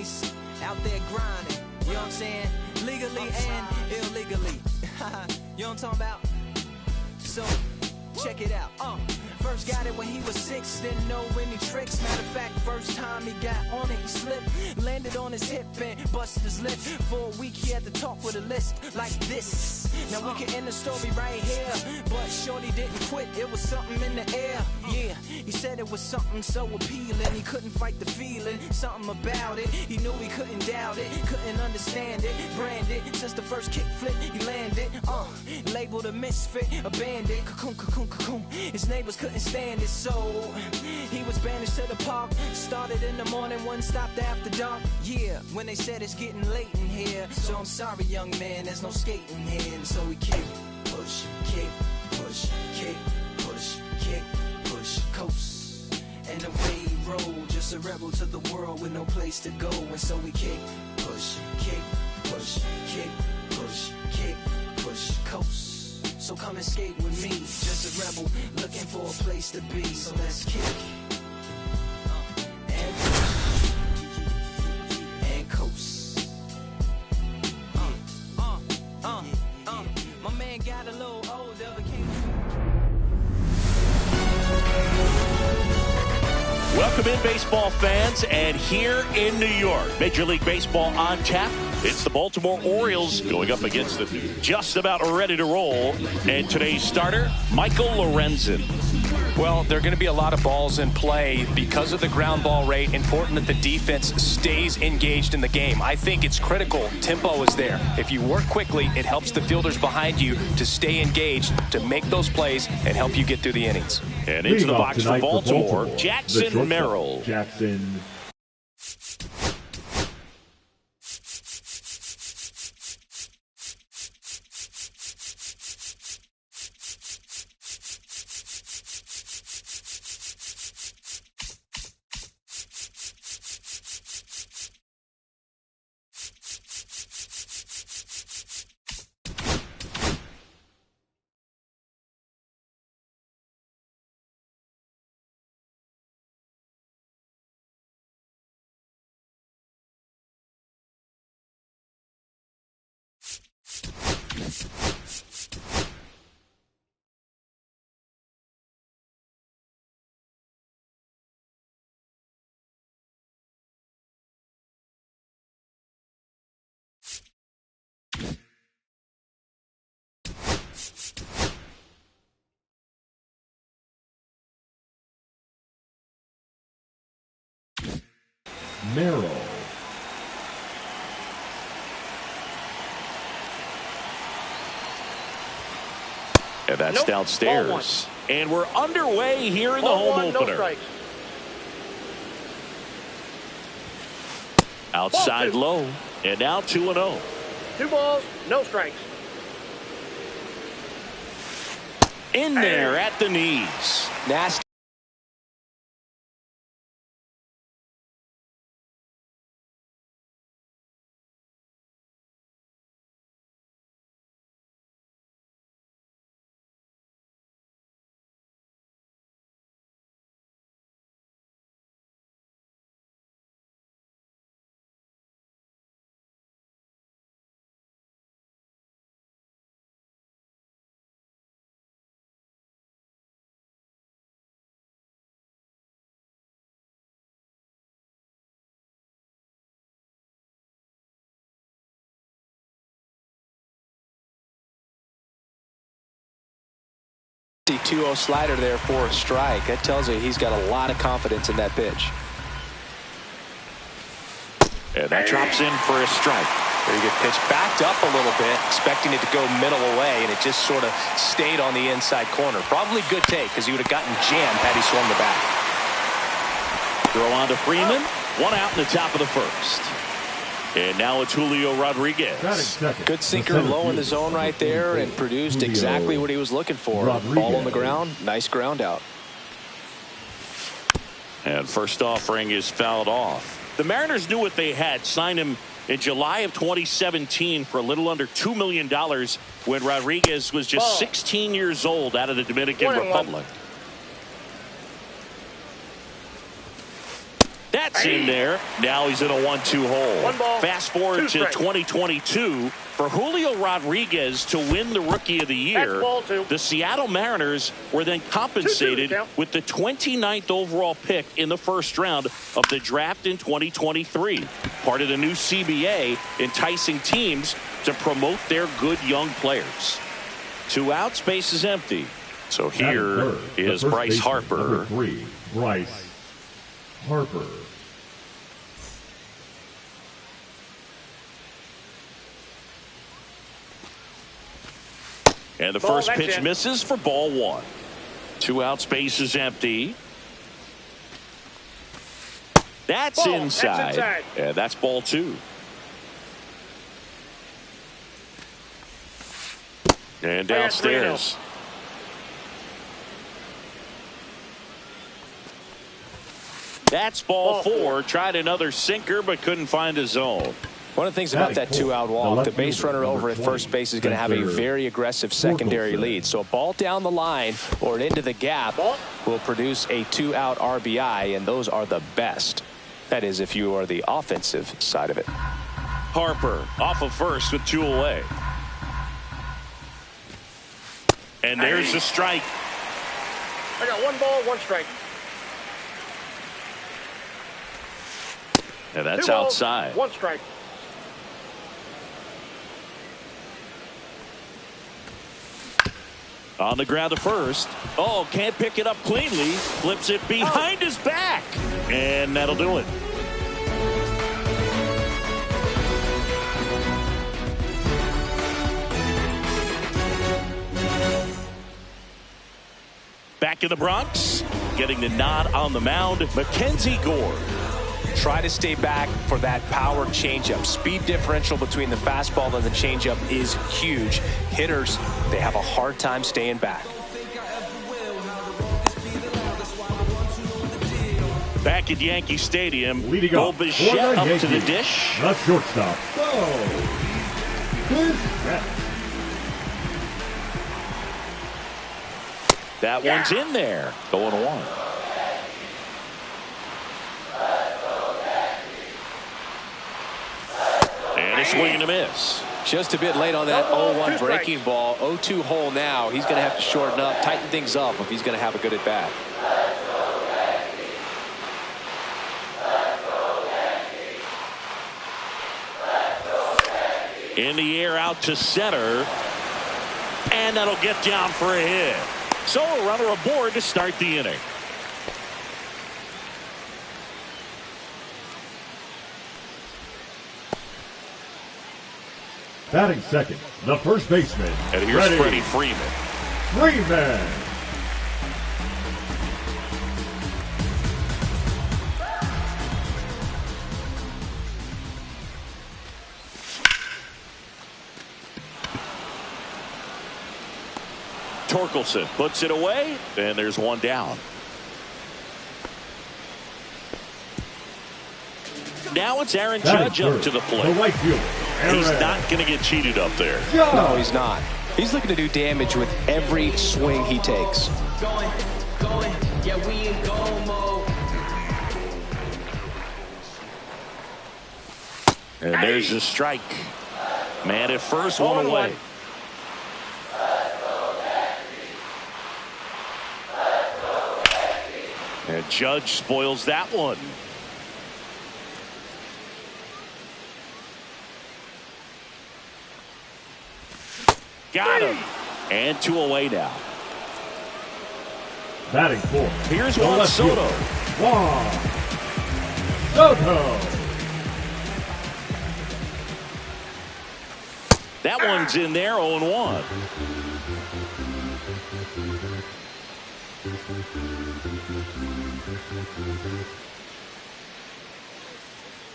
homies out there grinding. You know what I'm saying? Legally and illegally. You know what I'm talking about? So, check it out. First got it when he was 6, didn't know any tricks. Matter of fact, first time he got on it, he slipped, landed on his hip and busted his lip. For a week he had to talk with a list like this. Now we can end the story right here, but shorty didn't quit, it was something in the air. Yeah, he said it was something so appealing, he couldn't fight the feeling, something about it. He knew he couldn't doubt it, couldn't understand it, branded since the first kick flip he landed. Labeled a misfit, a bandit, cocoon, cocoon, cocoon. His neighbors couldn't stand it, so he was banished to the park. Started in the morning, one stopped after dark. Yeah, when they said it's getting late in here, so I'm sorry, young man, there's no skating here. And so we kick, push, kick, push, kick, push, kick, push, coast. And away he rolled, just a rebel to the world with no place to go. And so we kick, push, kick, push, kick, push, kick, push, coast. So come and skate with me, just a rebel looking for a place to be. So let's kick and push and coast. My man got a little older, but can't. Welcome in, baseball fans, and here in New York, Major League Baseball on tap. It's the Baltimore Orioles going up against the just about ready to roll. And today's starter, Michael Lorenzen. Well, there are going to be a lot of balls in play because of the ground ball rate. Important that the defense stays engaged in the game. I think it's critical. Tempo is there. If you work quickly, it helps the fielders behind you to stay engaged, to make those plays, and help you get through the innings. And into the box for Baltimore, Jackson Merrill. Jackson. Merrill. And that's downstairs. And we're underway here in the home opener. Outside low. And now 2-0. 2 balls, no strikes. In there at the knees. Nasty. The 2-0 slider there for a strike. That tells you he's got a lot of confidence in that pitch. And that drops in for a strike. Very good pitch. Backed up a little bit, expecting it to go middle away, and it just sort of stayed on the inside corner. Probably good take, because he would have gotten jammed had he swung the bat. Throw on to Freeman. 1 out in the top of the first. And now it's Julio Rodriguez. Good sinker low in the zone right there and produced exactly what he was looking for. Ball on the ground. Nice ground out. And first offering is fouled off. The Mariners knew what they had. Signed him in July of 2017 for a little under $2 million when Rodriguez was just 16 years old out of the Dominican Republic. That That's in there. Now he's in a 1-2 hole. One ball, fast forward to 2022. For Julio Rodriguez to win the Rookie of the Year, the Seattle Mariners were then compensated with the 29th overall pick in the first round of the draft in 2023. Part of the new CBA, enticing teams to promote their good young players. 2 outs, base is empty. So here is Bryce Harper. Number 3, Bryce Harper. And the first pitch misses for ball 1. 2 outs, base is empty. That's inside. And that's ball 2. And downstairs. That's ball 4. Tried another sinker, but couldn't find a zone. One of the things about that 2-out walk, the base runner over at first base is going to have a very aggressive secondary lead. So a ball down the line or into the gap will produce a 2-out RBI, and those are the best. That is, if you are the offensive side of it. Harper off of first with 2 away. And there's the strike. I got 1 ball, 1 strike. And that's 2 balls, outside. 1 strike. On the ground to first. Oh, can't pick it up cleanly. Flips it behind his back. And that'll do it. Back in the Bronx, getting the nod on the mound, Mackenzie Gore. Try to stay back for that power changeup. Speed differential between the fastball and the changeup is huge. Hitters, they have a hard time staying back. Back at Yankee Stadium, Leading up Bichette up to the dish. The shortstop. That one's in there. 0-1. And a swing and a miss. Just a bit late on that 0-1 breaking ball. 0-2 hole now. He's going to have to shorten up, tighten things up if he's going to have a good at bat. In the air out to center. And that'll get down for a hit. So a runner aboard to start the inning. Batting second, the first baseman. And here's Freddie Freeman. Freeman. Torkelson puts it away, and there's one down. Now it's Aaron Judge up to the plate. The right fielder, He's not going to get cheated up there. No, he's not. He's looking to do damage with every swing he takes. Yeah, we in go mode. And there's the strike. Man at first, one away. And Judge spoils that one. Got him. And 2 away now. Batting fourth. Here's Juan Soto. Juan Soto. That one's in there, 0-1.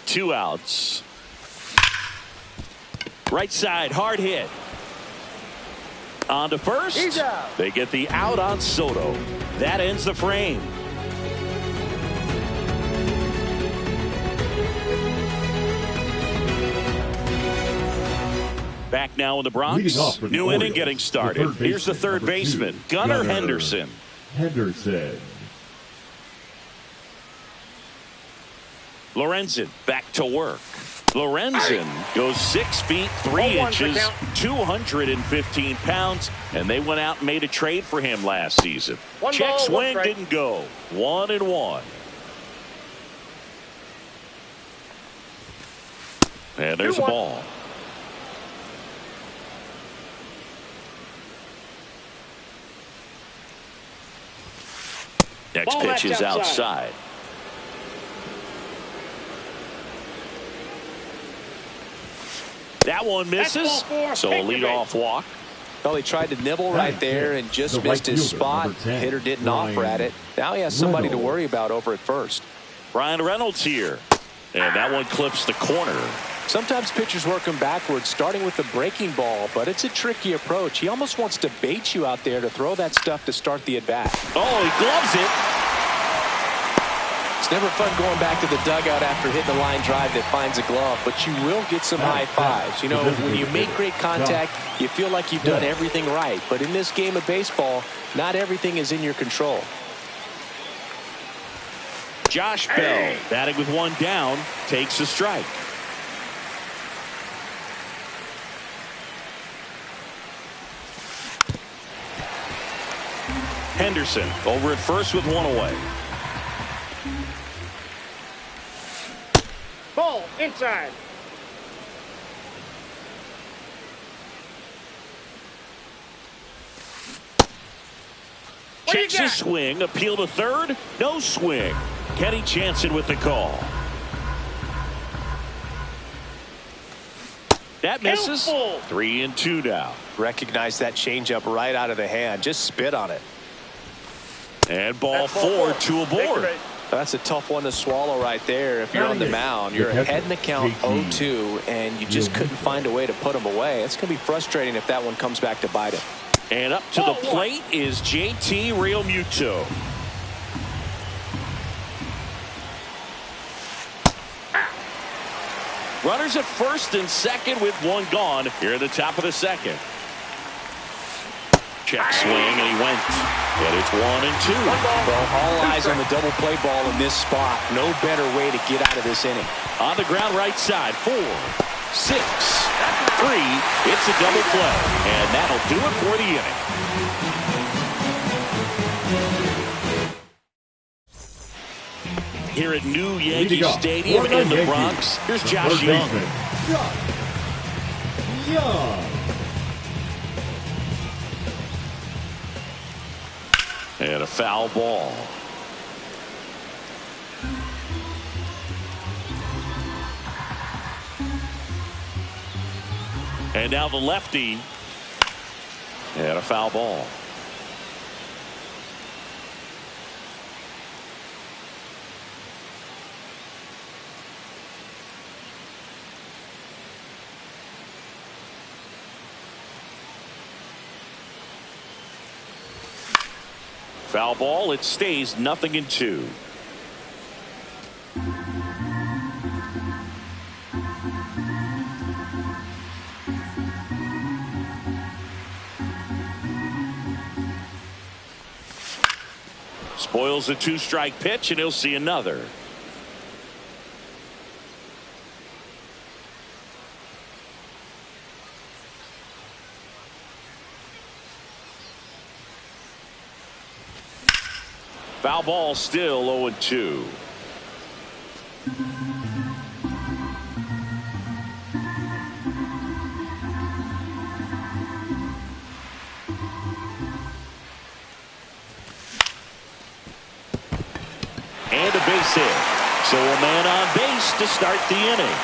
Two outs. Right side, hard hit. On to first. He's out. They get the out on Soto. That ends the frame. Back now in the Bronx. New inning getting started. Here's the third baseman, Gunnar Henderson. Henderson. Lorenzen back to work. Lorenzen goes 6 feet 3 inches, 215 pounds, and they went out and made a trade for him last season. Check swing didn't go. 1-1. And there's a ball. Next pitch is outside. That one misses, so a leadoff walk. Well, he tried to nibble right there and just missed his spot. Hitter didn't offer at it. Now he has somebody to worry about over at first. Ryan Reynolds here, and that one clips the corner. Sometimes pitchers work him backwards, starting with the breaking ball, but it's a tricky approach. He almost wants to bait you out there to throw that stuff to start the at-bat. Oh, he gloves it. It's never fun going back to the dugout after hitting a line drive that finds a glove, but you will get some high fives. You know, when you make great contact, you feel like you've done everything right. But in this game of baseball, not everything is in your control. Josh Bell, batting with one down, takes a strike. Henderson over at first with one away. Ball inside. Checks the swing, appeal to third, no swing. Kenny Jansen with the call. That misses. 3-2 now. Recognize that changeup right out of the hand. Just spit on it. And ball 4, 2 aboard. That's a tough one to swallow right there. If you're on the mound, you're ahead in the count 0-2, and you just couldn't find a way to put them away. It's going to be frustrating if that one comes back to bite him. And up to the plate is JT Realmuto. Runners at first and second with one gone here at the top of the second. Check swing, and he went. And it's 1-2. Well, all eyes on the double play ball in this spot. No better way to get out of this inning. On the ground right side, 4, 6, 3. It's a double play, and that'll do it for the inning. Here at New Yankee Stadium in the Bronx, here's Josh Young. And a foul ball. And now the lefty. And a foul ball. Foul ball. It stays 0-2. Spoils a 2-strike pitch, and he'll see another. Foul ball, still 0-2. And a base hit. So a man on base to start the inning.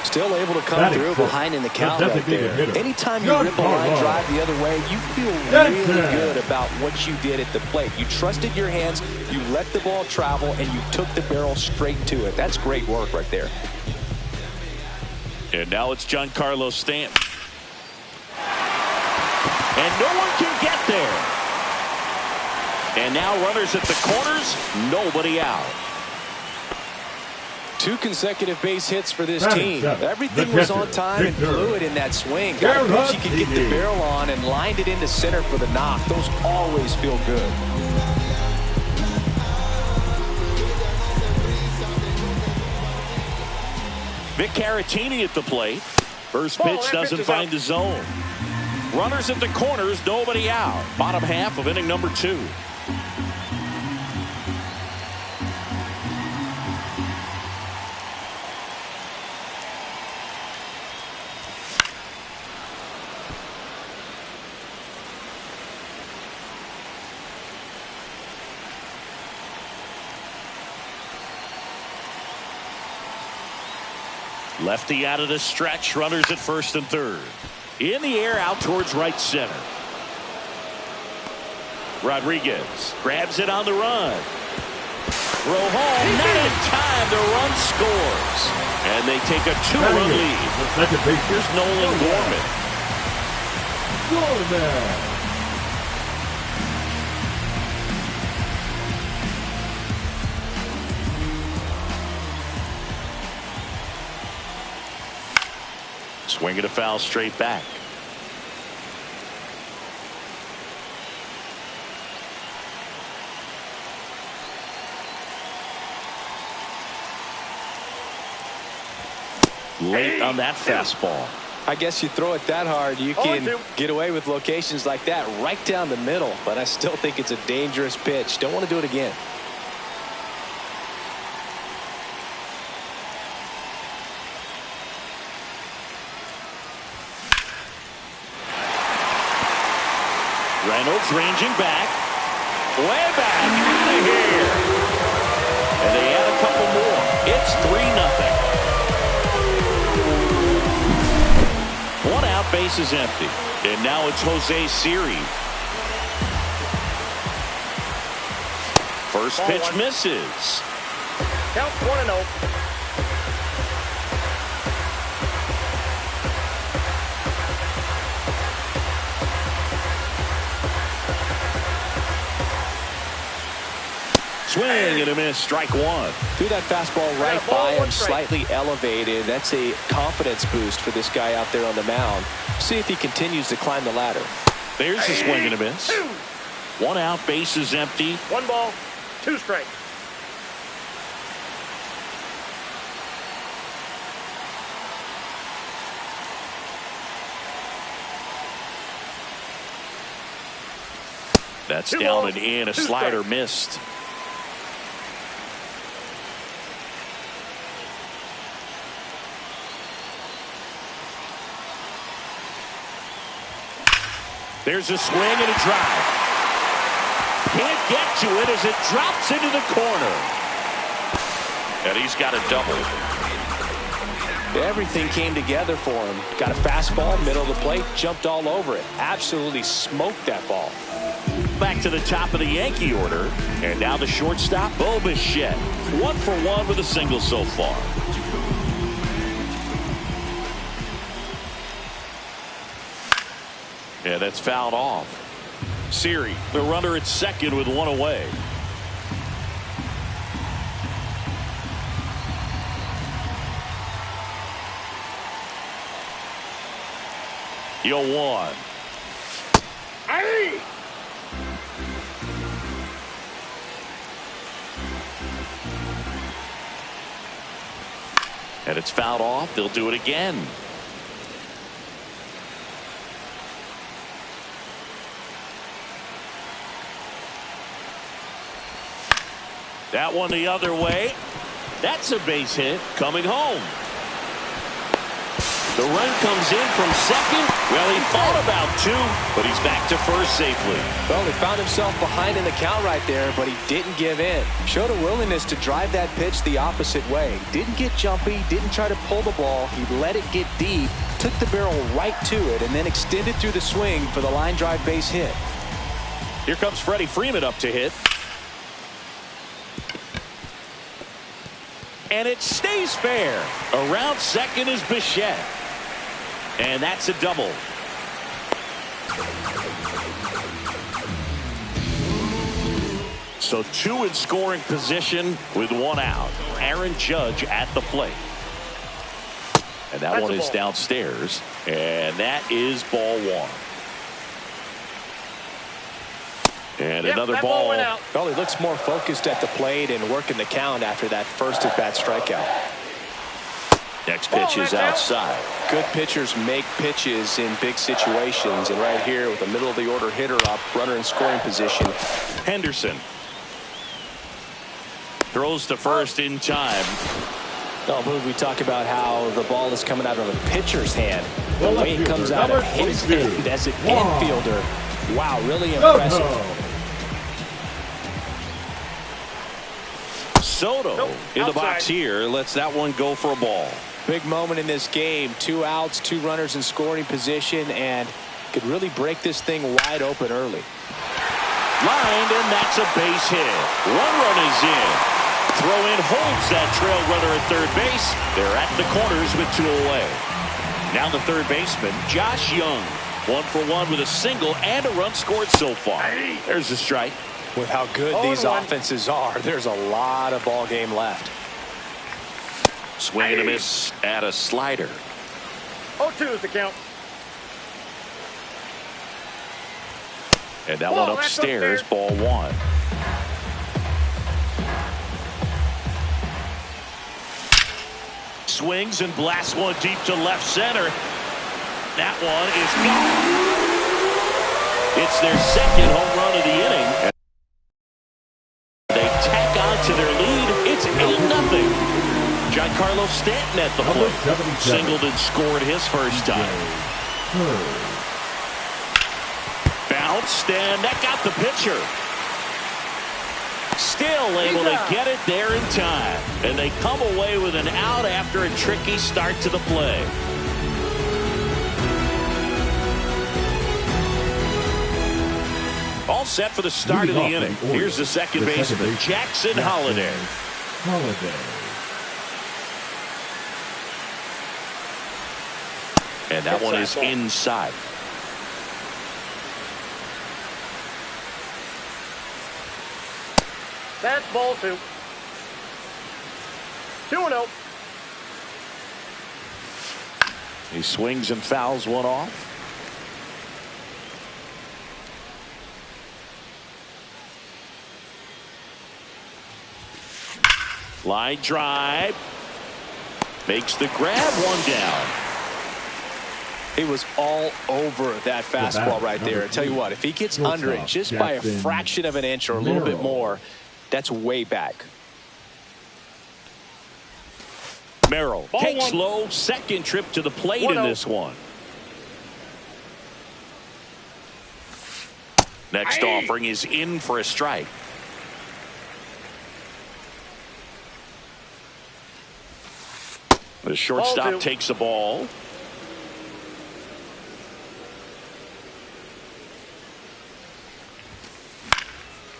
Still able to come through behind in the count right there. Anytime you rip a line drive the other way, you feel really good about what you did at the plate. You trusted your hands, you let the ball travel, and you took the barrel straight to it. That's great work right there. And now it's Giancarlo Stanton. And no one can get there. And now runners at the corners, nobody out. 2 consecutive base hits for this team. Everything was on time and fluid in that swing. Got a pitch he could get the barrel on and lined it into center for the knock. Those always feel good. Vic Caratini at the plate. First pitch doesn't find the zone. Runners at the corners, nobody out. Bottom half of inning number 2. Lefty out of the stretch. Runners at first and third. In the air out towards right center. Rodriguez grabs it on the run. Throw home. Not in time. The run scores. And they take a 2-run lead. Here's Nolan Gorman. Swing and a foul straight back. Late on that fastball. I guess you throw it that hard, you can get away with locations like that right down the middle. But I still think it's a dangerous pitch. Don't want to do it again. Reynolds ranging back. Way back. Out of here. And they add a couple more. It's 3-0. One out, base is empty. And now it's Jose Siri. First pitch misses. Count 1-0. Swing and a miss. Strike 1. Threw that fastball right by him, slightly elevated. That's a confidence boost for this guy out there on the mound. See if he continues to climb the ladder. There's a swing and a miss. 1 out, base is empty. 1 ball, 2 strikes. That's down and in. A slider missed. There's a swing and a drive. Can't get to it as it drops into the corner. And he's got a double. Everything came together for him. Got a fastball, middle of the plate, jumped all over it. Absolutely smoked that ball. Back to the top of the Yankee order. And now the shortstop, Bo Bichette. 1 for 1 with a single so far. Yeah, that's fouled off. Siri, the runner at second with 1 away. Yo 1. Hey! And it's fouled off. They'll do it again. That one the other way. That's a base hit coming home. The run comes in from second. Well, he thought about 2, but he's back to first safely. Well, he found himself behind in the count right there, but he didn't give in. Showed a willingness to drive that pitch the opposite way. Didn't get jumpy, didn't try to pull the ball. He let it get deep, took the barrel right to it, and then extended through the swing for the line drive base hit. Here comes Freddie Freeman up to hit. And it stays fair. Around second is Bichette. And that's a double. So 2 in scoring position with 1 out. Aaron Judge at the plate. And that one is downstairs. And that is ball 1. And another ball. Went out. Well, he looks more focused at the plate and working the count after that first at-bat strikeout. Next pitch is outside. Good pitchers make pitches in big situations, and right here with the middle of the order hitter up, runner in scoring position. Henderson throws to first in time. Oh, but we talk about how the ball is coming out of a pitcher's hand. The way it comes out of his hand as an infielder. Wow, really impressive. Soto in the box here lets that one go for a ball. Big moment in this game. 2 outs, 2 runners in scoring position, and could really break this thing wide open early. Lined, and that's a base hit. 1 run is in. Throw in holds that trail runner at third base. They're at the corners with 2 away. Now the third baseman, Josh Young. 1 for 1 with a single and a run scored so far. There's the strike. With how good these offenses are, there's a lot of ball game left. Swing and a miss at a slider. 0-2 is the count. And that one upstairs, ball 1. Swings and blasts one deep to left center. That one is gone. It's their second home run of the inning. They tack on to their lead. It's 8-0. Giancarlo Stanton at the plate. Singled and scored his first time. Bounced, and that got the pitcher. Still able to get it there in time. And they come away with an out after a tricky start to the play. All set for the start of the inning. Here's the second baseman, Jackson Holliday. And that one is inside. That's ball 2. 2-0. He swings and fouls one off. Line drive. Makes the grab, 1 down. He was all over that fastball right there. I tell you what, if he gets under it just by a fraction of an inch or a little bit more, that's way back. Merrill takes slow, second trip to the plate in this one. Next offering is in for a strike. The shortstop takes the ball.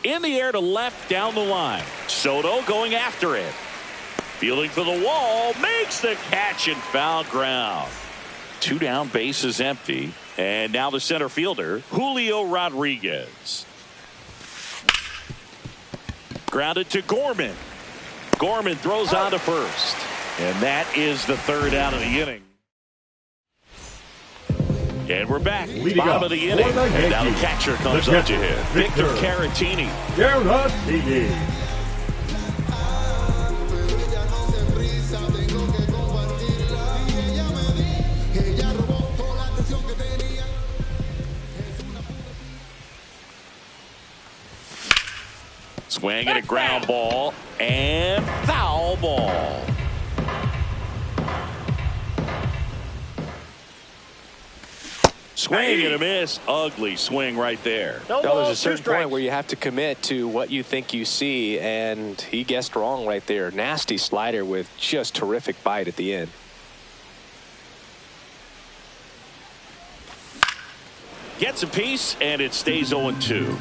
In the air to left down the line. Soto going after it. Fielding for the wall. Makes the catch and foul ground. 2 down, bases empty. And now the center fielder, Julio Rodriguez. Grounded to Gorman. Gorman throws on to first. And that is the 3rd out of the inning. And we're back. Bottom of the inning. And now the catcher comes up to hit. Victor Caratini. Swing and a ground ball. And foul ball. Swing and a miss. Ugly swing right there. No, there's a certain point where you have to commit to what you think you see, and he guessed wrong right there. Nasty slider with just terrific bite at the end. Gets a piece, and it stays 0-2.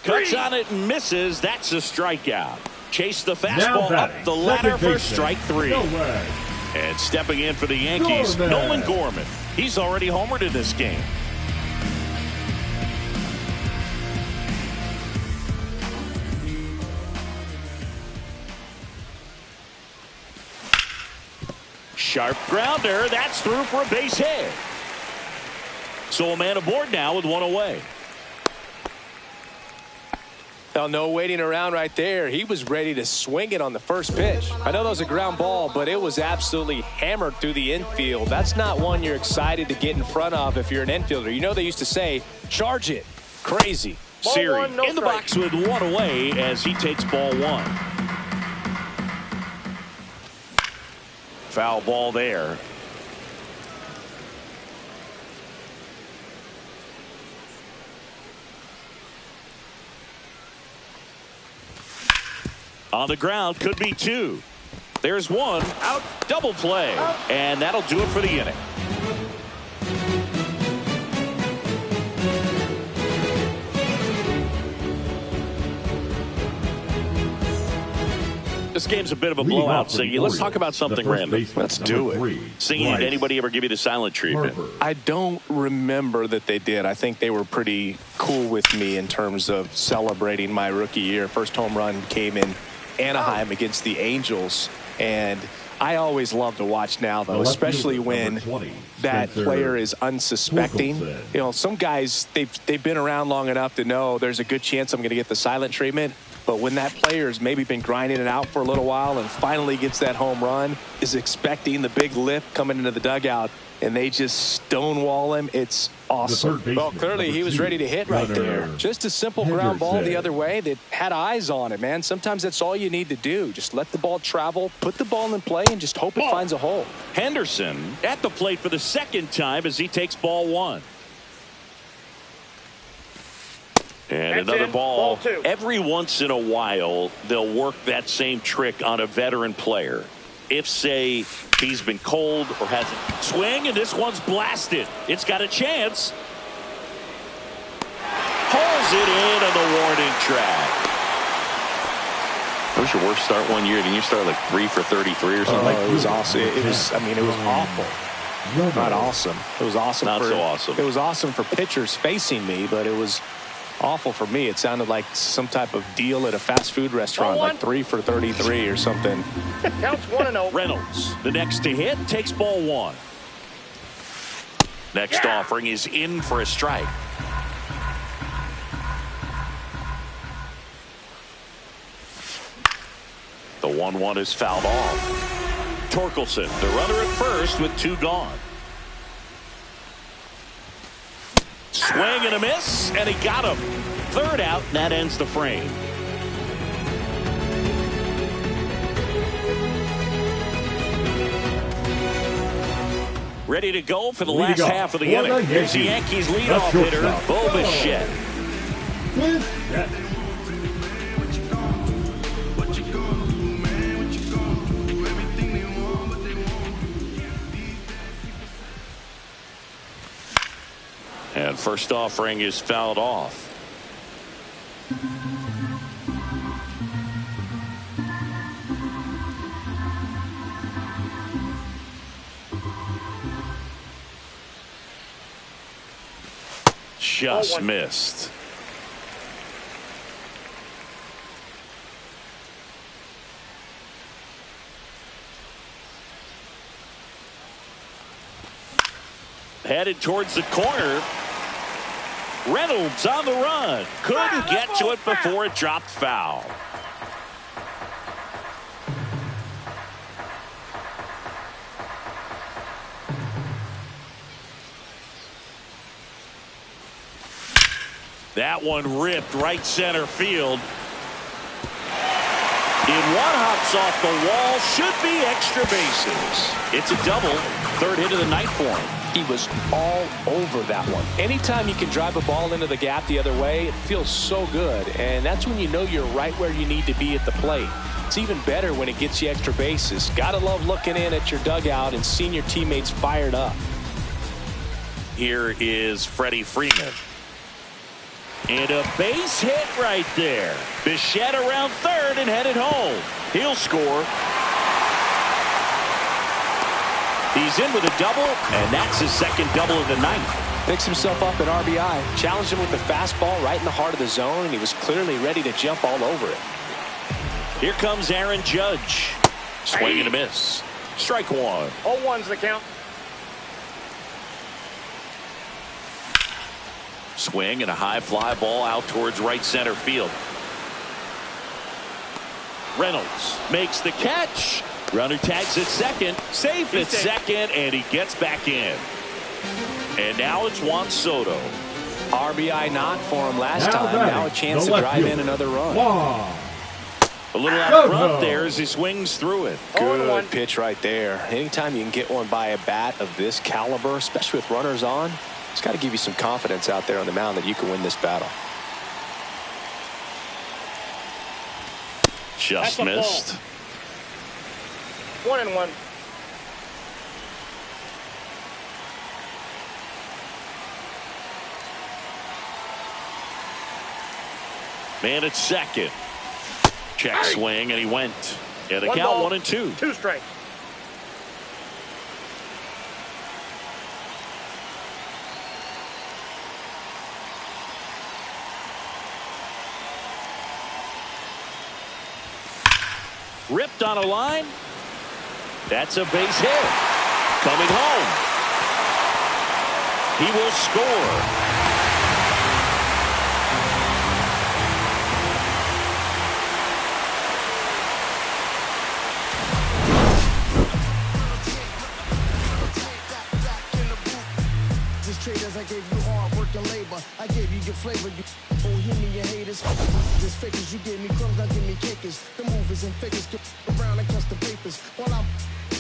Cuts on it and misses. That's a strikeout. Chase the fastball up the ladder for strike 3. And stepping in for the Yankees, Nolan Gorman. He's already homered in this game. Sharp grounder. That's through for a base hit. So a man aboard now with one away. Now, no waiting around right there. He was ready to swing it on the first pitch. I know that was a ground ball, but it was absolutely hammered through the infield. That's not one you're excited to get in front of if you're an infielder. You know they used to say, charge it. Crazy. Siri in the box with one away as he takes ball one. Foul ball there. On the ground, could be two. There's one out, double play, and that'll do it for the inning. This game's a bit of a blowout, Siggy. Let's talk about something random. Let's do it. Siggy, did anybody ever give you the silent treatment? I don't remember that they did. I think they were pretty cool with me in terms of celebrating my rookie year. First home run came in Anaheim against the Angels, and I always love to watch now, though, especially when that player is unsuspecting. You know, some guys, they've been around long enough to know there's a good chance I'm going to get the silent treatment. But when that player's maybe been grinding it out for a little while and finally gets that home run, is expecting the big lift coming into the dugout, and they just stonewall him, it's awesome. Well, clearly he was ready to hit right there. Just a simple ground ball the other way that had eyes on it, man. Sometimes that's all you need to do. Just let the ball travel, put the ball in play, and just hope it finds a hole. Henderson at the plate for the second time as he takes ball one. And another ball. Every once in a while, they'll work that same trick on a veteran player. If, say, he's been cold or hasn't swing, and this one's blasted. It's got a chance. Holds it in on the warning track. That was your worst start one year. Didn't you start like 3 for 33 or something? It was awesome. It was awful. Not awesome. It was awesome. Not so awesome. It was awesome for pitchers facing me, but it was awful for me. It sounded like some type of deal at a fast food restaurant, like 3 for 33 or something. Counts 1-0. Reynolds, the next to hit, takes ball one. Next offering is in for a strike. The 1-1 is fouled off. Torkelson, the runner at first with 2 gone. Swing and a miss, and he got him. Third out, and that ends the frame. Ready to go for the last half of the inning. Here's the Yankees leadoff hitter, Bo Bichette. And first offering is fouled off. Just missed. Headed towards the corner. Reynolds on the run. Couldn't get to it before it dropped foul. That one ripped right center field. One hops off the wall. Should be extra bases. It's a double. Third hit of the night for him. He was all over that one. Anytime you can drive a ball into the gap the other way, it feels so good. And that's when you know you're right where you need to be at the plate. It's even better when it gets you extra bases. Gotta love looking in at your dugout and seeing your teammates fired up. Here is Freddie Freeman. And a base hit right there. Bichette around third and headed home. He'll score. He's in with a double, and that's his second double of the night. Picks himself up an RBI. Challenged him with the fastball right in the heart of the zone, and he was clearly ready to jump all over it. Here comes Aaron Judge. Swing and a miss. Strike one. 0-1's the count. Swing and a high fly ball out towards right center field. Reynolds makes the catch. Runner tags at second. Safe at second, and he gets back in. And now it's Juan Soto. RBI knock for him last time. Now a chance to drive in another run. A little out front there as he swings through it. Good pitch right there. Anytime you can get one by a bat of this caliber, especially with runners on, it's got to give you some confidence out there on the mound that you can win this battle. Just missed. 1-1. Man at second. Check swing, and he went. Yeah, the count 1-2. 2 strikes. Ripped on a line. That's a base hit. Coming home. He will score. Traders, I gave you hard work and labor. I gave you your flavor, you bohemian haters. This fakers, you gave me crumbs, now give me kickers. The movers and fakers get around and custom papers. While I'm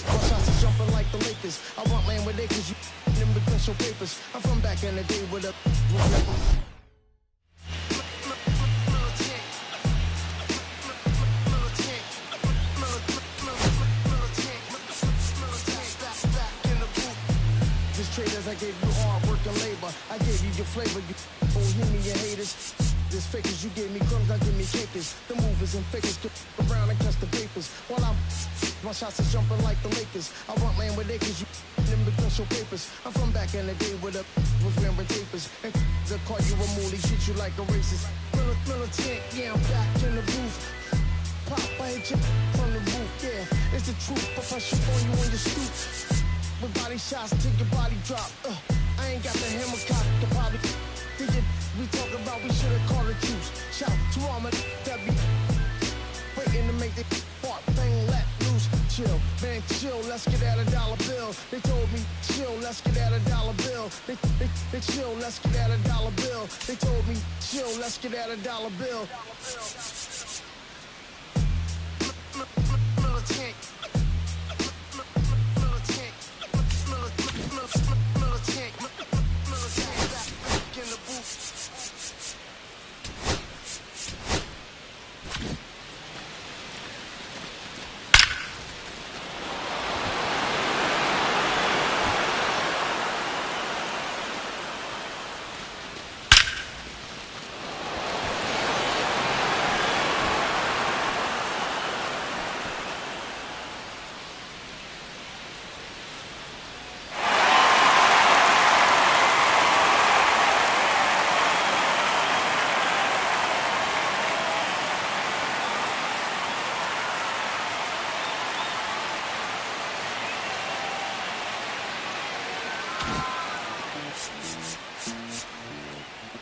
my shots are jumping like the Lakers. I want land with acres, you them the special papers. I'm from back in the day with a traders, I gave you hard work and labor. I gave you your flavor, you bohemian haters. This fakers, you gave me crumbs, now give me kickers. The movers and fakers get around and catch the papers. While I'm my shots are jumping like the Lakers. I want land with acres, you them the special papers. I'm from back in the day with a was wearing papers. And they'll call you a moolie, treat you like a racist. Militant, yeah, I'm back in the booth. Pop, I hit you from the roof, yeah. It's the truth, but I shoot on you on your stoop. With body shots till your body drop. I ain't got the hammer cock, the body. We talk about we should have called it juice. Shout to all my that be waiting to make the part thing let loose. Chill, man, chill, let's get at $1 bill. They told me, chill, let's get at $1 bill. They chill, let's get at $1 bill. They told me, chill, let's get at $1 bill.